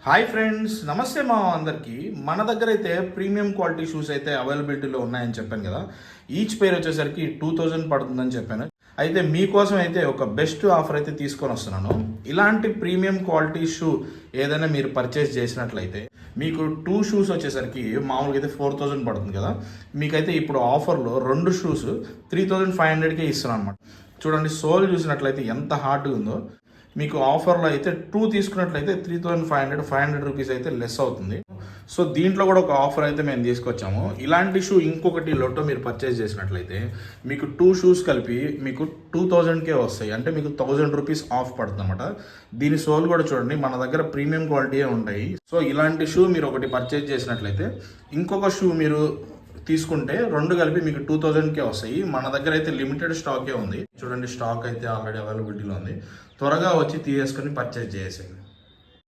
Hi friends, నమస్తే మా అందరికి. మన దగ్గర అయితే ప్రీమియం క్వాలిటీ షూస్ అయితే అవైలబిలిటీలో ఉన్నాయని చెప్పాను కదా. ఈచ్ పేర్ వచ్చేసరికి 2000 పడుతుందని చెప్పాను. అయితే మీకోసం అయితే ఒక బెస్ట్ ఆఫర్ అయితే తీసుకొని వస్తున్నాను. ఇలాంటి ప్రీమియం క్వాలిటీ షూ ఏదైనా మీరు పర్చేస్ చేసినట్లయితే మీకు 2 షూస్ వచ్చేసరికి మామూలుగా అయితే 4000 పడుతుంది కదా. మీకైతే ఇప్పుడు ఆఫర్లో 2 షూస్ 3500కే ఇస్తున్నాను అనమాట. చూడండి, సోల్ చూసినట్లయితే ఎంత హార్డ్గా ఉందో. మీకు ఆఫర్లో అయితే 2 తీసుకున్నట్లయితే 3500 రూపీస్ అయితే లెస్ అవుతుంది. సో దీంట్లో కూడా ఒక ఆఫర్ అయితే మేము తీసుకొచ్చాము. ఇలాంటి షూ ఇంకొకటి లొట్టో మీరు పర్చేస్ చేసినట్లయితే మీకు 2 షూస్ కలిపి మీకు 2000కే వస్తాయి. అంటే మీకు 1000 రూపీస్ ఆఫ్ పడుతుంది అనమాట. దీని సోల్ కూడా చూడండి, మన దగ్గర ప్రీమియం క్వాలిటీయే ఉంటాయి. సో ఇలాంటి షూ మీరు ఒకటి పర్చేస్ చేసినట్లయితే ఇంకొక షూ మీరు తీసుకుంటే 2 కలిపి మీకు 2000కే వస్తాయి. మన దగ్గర అయితే లిమిటెడ్ స్టాకే ఉంది. చూడండి, స్టాక్ అయితే ఆల్రెడీ అవైలబిలిటీలో ఉంది. త్వరగా వచ్చి తీసేసుకొని పర్చేస్ చేసేయండి.